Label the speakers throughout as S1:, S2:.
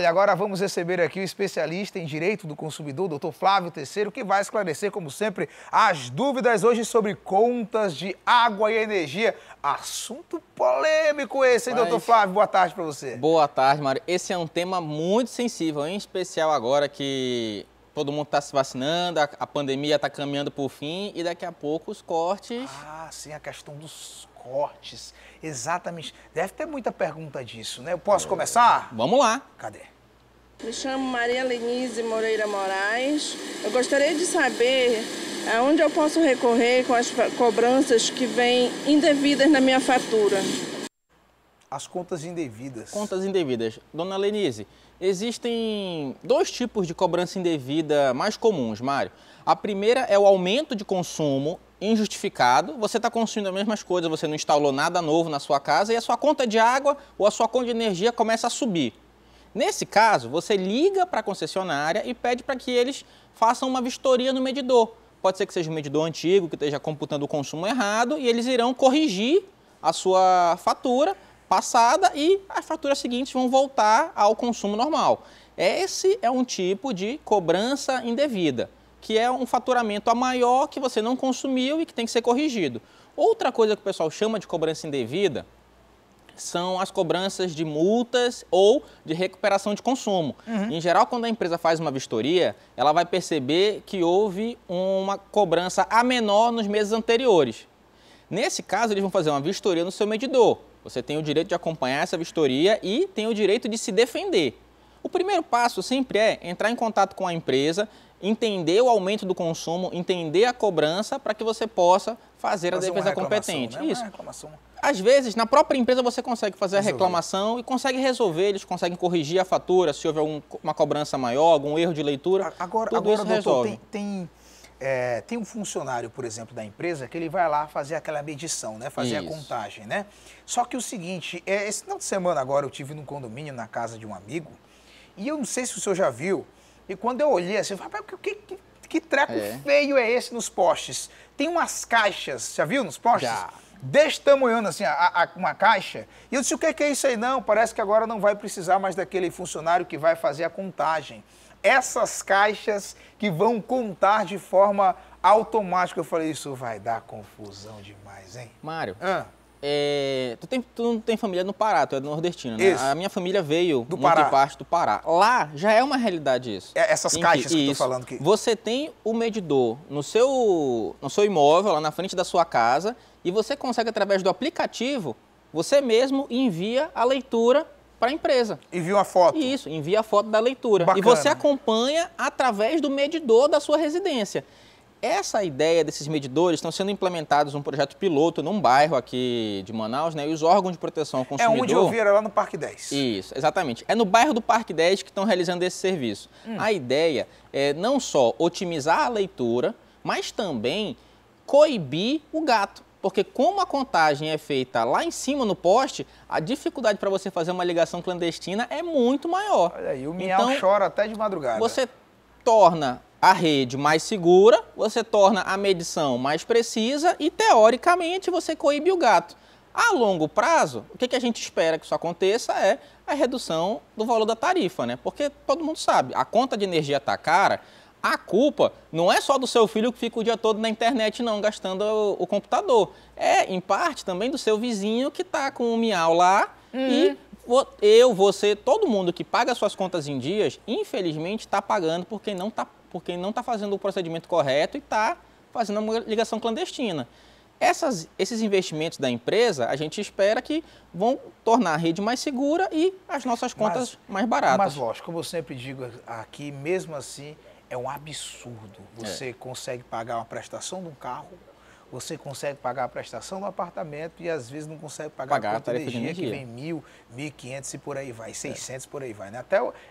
S1: agora vamos receber aqui o especialista em Direito do Consumidor, doutor Flávio Terceiro, que vai esclarecer, como sempre, as dúvidas hoje sobre contas de água e energia. Assunto polêmico esse, hein, doutor Flávio? Boa tarde para você.
S2: Boa tarde, Mário. Esse é um tema muito sensível, em especial agora que todo mundo está se vacinando, a pandemia está caminhando para o fim e daqui a pouco os cortes...
S1: Ah, sim, a questão dos cortes. Exatamente. Deve ter muita pergunta disso, né? Eu posso começar?
S2: Vamos lá.
S1: Cadê?
S3: Me chamo Maria Lenise Moreira Moraes. Eu gostaria de saber aonde eu posso recorrer com as cobranças que vêm indevidas na minha fatura.
S1: As contas indevidas.
S2: Contas indevidas. Dona Lenise, existem dois tipos de cobrança indevida mais comuns, Mário. A primeira é o aumento de consumo injustificado. Você está consumindo as mesmas coisas, você não instalou nada novo na sua casa e a sua conta de água ou a sua conta de energia começa a subir. Nesse caso, você liga para a concessionária e pede para que eles façam uma vistoria no medidor. Pode ser que seja um medidor antigo, que esteja computando o consumo errado, e eles irão corrigir a sua fatura passada e as faturas seguintes vão voltar ao consumo normal. Esse é um tipo de cobrança indevida, que é um faturamento a maior que você não consumiu e que tem que ser corrigido. Outra coisa que o pessoal chama de cobrança indevida são as cobranças de multas ou de recuperação de consumo. Em geral, quando a empresa faz uma vistoria, ela vai perceber que houve uma cobrança a menor nos meses anteriores. Nesse caso, eles vão fazer uma vistoria no seu medidor. Você tem o direito de acompanhar essa vistoria e tem o direito de se defender. O primeiro passo sempre é entrar em contato com a empresa, entender o aumento do consumo, entender a cobrança para que você possa fazer a defesa competente.
S1: Né?
S2: Isso. Às vezes, na própria empresa você consegue fazer a reclamação e consegue resolver, eles conseguem corrigir a fatura, se houver uma cobrança maior, algum erro de leitura,
S1: agora,
S2: tudo isso
S1: doutor,
S2: resolve.
S1: Tem um funcionário, por exemplo, da empresa que ele vai lá fazer aquela medição, né? Fazer a contagem, né? Só que o seguinte, esse final de semana agora eu tive num condomínio na casa de um amigo e eu não sei se o senhor já viu, e quando eu olhei assim, eu falei, que treco feio é esse nos postes? Tem umas caixas, já viu nos postes?
S2: Já.
S1: Deste tamanho, assim, uma caixa. E eu disse, o que é isso aí? Não, parece que agora não vai precisar mais daquele funcionário que vai fazer a contagem. Essas caixas que vão contar de forma automática. Eu falei, isso vai dar confusão demais, hein?
S2: Mário, tu não tem família no Pará, tu é nordestino, né?
S1: Isso.
S2: A minha família veio
S1: do
S2: muito
S1: Pará.
S2: De parte do Pará. Lá já é uma realidade isso.
S1: Essas caixas que eu tô falando aqui.
S2: Você tem o medidor no seu imóvel, lá na frente da sua casa, e você consegue, através do aplicativo, você mesmo envia a leitura para a empresa.
S1: Envia uma foto.
S2: Isso, envia a foto da leitura.
S1: Bacana.
S2: E você acompanha através do medidor da sua residência. Essa ideia desses medidores estão sendo implementados num projeto piloto num bairro aqui de Manaus, né? E os órgãos de proteção ao consumidor...
S1: É onde eu vi, era lá no Parque 10.
S2: Isso, exatamente. É no bairro do Parque 10 que estão realizando esse serviço. A ideia é não só otimizar a leitura, mas também coibir o gato. Porque como a contagem é feita lá em cima no poste, a dificuldade para você fazer uma ligação clandestina é muito maior.
S1: Olha aí, o miau chora até de madrugada.
S2: Você torna a rede mais segura, você torna a medição mais precisa e, teoricamente, você coíbe o gato. A longo prazo, o que a gente espera que isso aconteça é a redução do valor da tarifa, né? Porque todo mundo sabe, a conta de energia está cara. A culpa não é só do seu filho que fica o dia todo na internet, não, gastando o computador. É, em parte, também do seu vizinho que está com o miau lá e você, todo mundo que paga suas contas em dias, infelizmente está pagando porque não está fazendo o procedimento correto e está fazendo uma ligação clandestina. Esses investimentos da empresa, a gente espera que vão tornar a rede mais segura e as nossas contas mais baratas.
S1: Mas, lógico, como eu sempre digo aqui, mesmo assim, é um absurdo. Você consegue pagar uma prestação de um carro, você consegue pagar a prestação do apartamento e às vezes não consegue pagar a conta de energia, que vem 1.000, 1.500 e por aí vai, 600 por aí vai, né?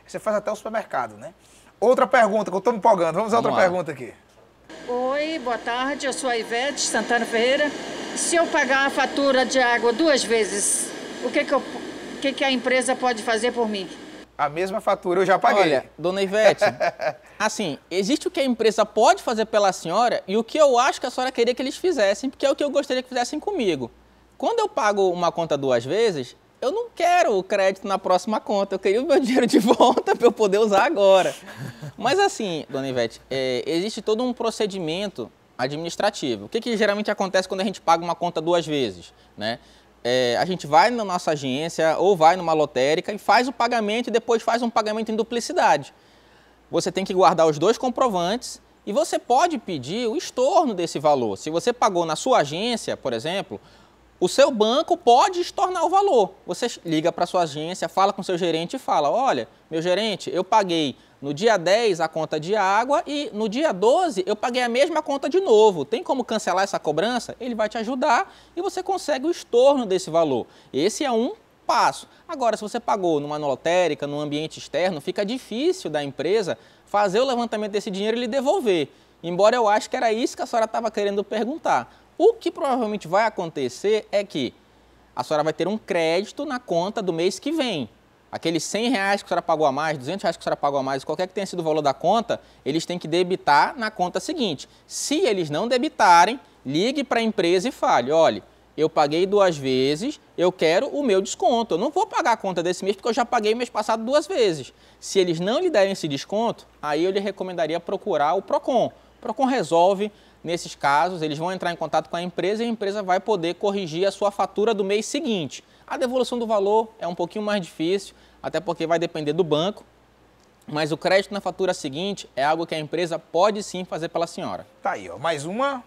S1: Você faz até o supermercado, né? Outra pergunta, que eu estou me empolgando. Vamos a outra pergunta aqui.
S3: Oi, boa tarde, eu sou a Ivete Santana Ferreira. Se eu pagar a fatura de água 2 vezes, o que a empresa pode fazer por mim?
S1: A mesma fatura eu já paguei.
S2: Olha, dona Ivete, assim, existe o que a empresa pode fazer pela senhora e o que eu acho que a senhora queria que eles fizessem, porque é o que eu gostaria que fizessem comigo. Quando eu pago uma conta 2 vezes, eu não quero o crédito na próxima conta, eu queria o meu dinheiro de volta para eu poder usar agora. Mas assim, dona Ivete, existe todo um procedimento administrativo. O que geralmente acontece quando a gente paga uma conta 2 vezes, né? A gente vai na nossa agência ou vai numa lotérica e faz o pagamento e depois faz um pagamento em duplicidade. Você tem que guardar os 2 comprovantes e você pode pedir o estorno desse valor. Se você pagou na sua agência, por exemplo, o seu banco pode estornar o valor. Você liga para a sua agência, fala com o seu gerente e fala, olha, meu gerente, eu paguei no dia 10 a conta de água e no dia 12 eu paguei a mesma conta de novo. Tem como cancelar essa cobrança? Ele vai te ajudar e você consegue o estorno desse valor. Esse é um passo. Agora, se você pagou numa lotérica, num ambiente externo, fica difícil da empresa fazer o levantamento desse dinheiro e lhe devolver. Embora eu acho que era isso que a senhora estava querendo perguntar. O que provavelmente vai acontecer é que a senhora vai ter um crédito na conta do mês que vem. Aqueles R$100 que a senhora pagou a mais, R$200 que a senhora pagou a mais, qualquer que tenha sido o valor da conta, eles têm que debitar na conta seguinte. Se eles não debitarem, ligue para a empresa e fale, olha, eu paguei 2 vezes, eu quero o meu desconto. Eu não vou pagar a conta desse mês porque eu já paguei mês passado 2 vezes. Se eles não lhe derem esse desconto, aí eu lhe recomendaria procurar o PROCON. O PROCON resolve. Nesses casos, eles vão entrar em contato com a empresa e a empresa vai poder corrigir a sua fatura do mês seguinte. A devolução do valor é um pouquinho mais difícil, até porque vai depender do banco, mas o crédito na fatura seguinte é algo que a empresa pode sim fazer pela senhora.
S1: Tá aí, ó, mais uma.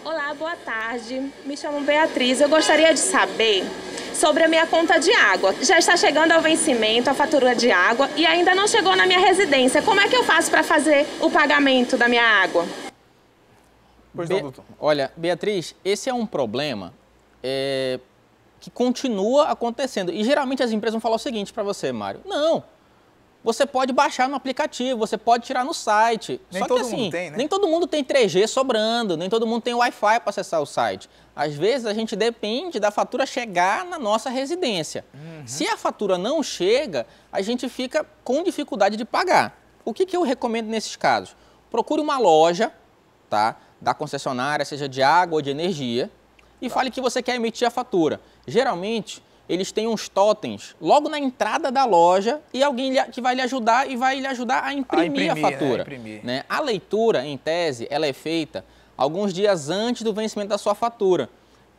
S4: Olá, boa tarde. Me chamo Beatriz. Eu gostaria de saber sobre a minha conta de água. Já está chegando ao vencimento a fatura de água e ainda não chegou na minha residência. Como é que eu faço para fazer o pagamento da minha água?
S1: Pois não, doutor.
S2: Olha, Beatriz, esse é um problema que continua acontecendo. E geralmente as empresas vão falar o seguinte para você, Mário. Não, você pode baixar no aplicativo, você pode tirar no site.
S1: Nem
S2: Só que
S1: todo
S2: assim,
S1: mundo tem, né?
S2: nem todo mundo tem 3G sobrando, nem todo mundo tem Wi-Fi para acessar o site. Às vezes a gente depende da fatura chegar na nossa residência. Se a fatura não chega, a gente fica com dificuldade de pagar. O que eu recomendo nesses casos? Procure uma loja, tá, da concessionária, seja de água ou de energia, e fale que você quer emitir a fatura. Geralmente, eles têm uns totens logo na entrada da loja e alguém que vai lhe ajudar e vai lhe ajudar a imprimir a fatura. Né? A leitura, em tese, ela é feita alguns dias antes do vencimento da sua fatura.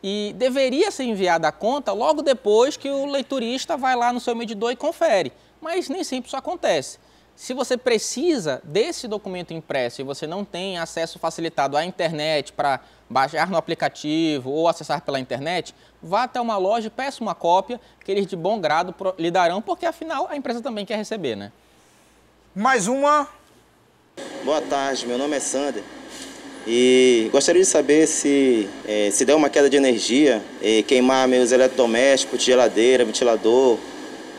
S2: E deveria ser enviada a conta logo depois que o leiturista vai lá no seu medidor e confere. Mas nem sempre isso acontece. Se você precisa desse documento impresso e você não tem acesso facilitado à internet para baixar no aplicativo ou acessar pela internet, vá até uma loja e peça uma cópia que eles de bom grado lhe darão, porque afinal a empresa também quer receber, né?
S1: Mais uma.
S5: Boa tarde, meu nome é Sander e gostaria de saber se der uma queda de energia, queimar meus eletrodomésticos, geladeira, ventilador,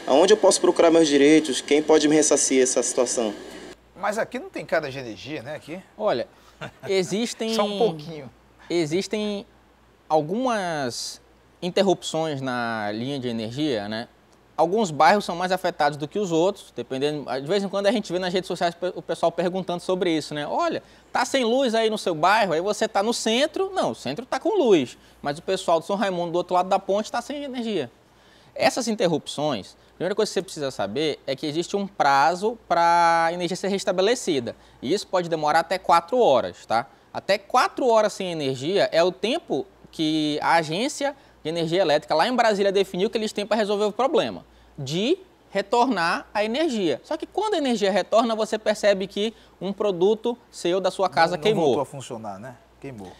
S5: aonde eu posso procurar meus direitos? Quem pode me ressarcir essa situação?
S1: Mas aqui não tem queda de energia, né? Aqui.
S2: Olha, existem...
S1: Só um pouquinho.
S2: Existem algumas interrupções na linha de energia, né? Alguns bairros são mais afetados do que os outros, dependendo... De vez em quando a gente vê nas redes sociais o pessoal perguntando sobre isso, né? Olha, tá sem luz aí no seu bairro, aí você tá no centro. Não, o centro tá com luz, mas o pessoal do São Raimundo do outro lado da ponte tá sem energia. Essas interrupções, a primeira coisa que você precisa saber é que existe um prazo para a energia ser restabelecida. E isso pode demorar até 4 horas, tá? Até 4 horas sem energia é o tempo que a agência de energia elétrica lá em Brasília definiu que eles têm para resolver o problema de retornar a energia. Só que quando a energia retorna, você percebe que um produto seu da sua casa queimou.
S1: Não voltou a funcionar, né? Queimou.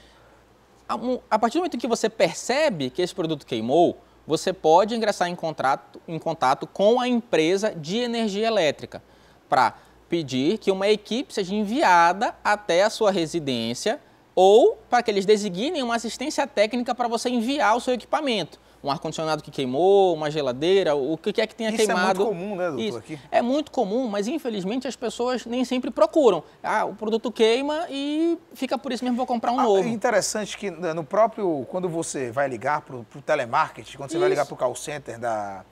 S2: A partir do momento que você percebe que esse produto queimou, você pode ingressar em contato com a empresa de energia elétrica para pedir que uma equipe seja enviada até a sua residência ou para que eles designem uma assistência técnica para você enviar o seu equipamento. Um ar-condicionado que queimou, uma geladeira, o que é que tenha queimado.
S1: Isso é muito comum, né, doutor?
S2: Isso.
S1: Aqui?
S2: É muito comum, mas infelizmente as pessoas nem sempre procuram. Ah, o produto queima e fica por isso mesmo, vou comprar um novo.
S1: É interessante que no próprio, quando você vai ligar para o telemarketing, quando você vai ligar para o call center da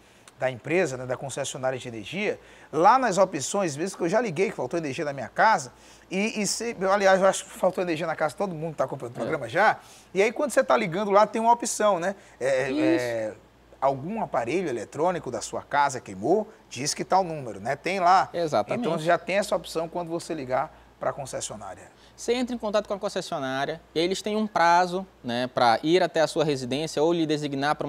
S1: empresa, né, da concessionária de energia, lá nas opções, às vezes que eu já liguei que faltou energia na minha casa, aliás, eu acho que faltou energia na casa, todo mundo está acompanhando o programa já, e aí quando você está ligando lá tem uma opção, né? algum aparelho eletrônico da sua casa queimou, diz que está o número, né? Tem lá.
S2: Exatamente.
S1: Então já tem essa opção quando você ligar para a concessionária.
S2: Você entra em contato com a concessionária e eles têm um prazo, né, para ir até a sua residência ou lhe designar para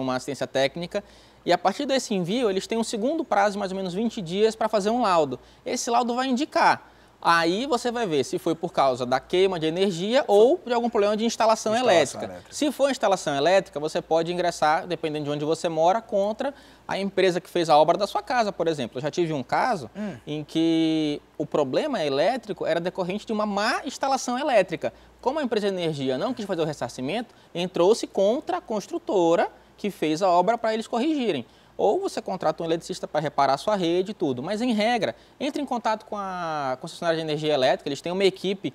S2: uma assistência técnica. E a partir desse envio, eles têm um segundo prazo de mais ou menos 20 dias para fazer um laudo. Esse laudo vai indicar. Aí você vai ver se foi por causa da queima de energia ou de algum problema de instalação elétrica. Se for instalação elétrica, você pode ingressar, dependendo de onde você mora, contra a empresa que fez a obra da sua casa, por exemplo. Eu já tive um caso em que o problema elétrico era decorrente de uma má instalação elétrica. Como a empresa de energia não quis fazer o ressarcimento, entrou-se contra a construtora que fez a obra para eles corrigirem. Ou você contrata um eletricista para reparar a sua rede e tudo. Mas, em regra, entre em contato com a concessionária de energia elétrica, eles têm uma equipe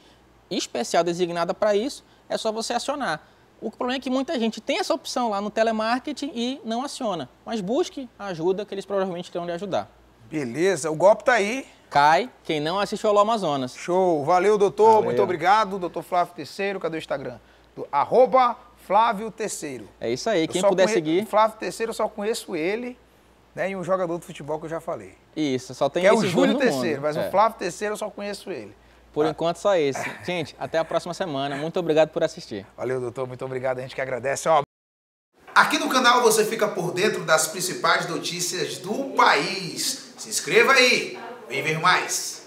S2: especial designada para isso, é só você acionar. O problema é que muita gente tem essa opção lá no telemarketing e não aciona. Mas busque a ajuda que eles provavelmente terão de ajudar.
S1: Beleza, o golpe tá aí.
S2: Cai quem não assistiu ao Alô Amazonas.
S1: Show, valeu doutor,
S2: Valeu.
S1: Muito obrigado. Doutor Flávio Terceiro, cadê o Instagram? Flávio Terceiro.
S2: É isso aí, quem puder seguir.
S1: Flávio Terceiro, eu só conheço ele, né, e um jogador de futebol que eu já falei.
S2: Isso, só tem
S1: que é o
S2: esses
S1: Júlio
S2: dois no
S1: Terceiro,
S2: mundo.
S1: mas o Flávio Terceiro eu só conheço ele.
S2: Por enquanto, só esse. Gente, até a próxima semana. Muito obrigado por assistir.
S1: Valeu, doutor, muito obrigado, a gente que agradece. Ó, aqui no canal você fica por dentro das principais notícias do país. Se inscreva aí, vem ver mais.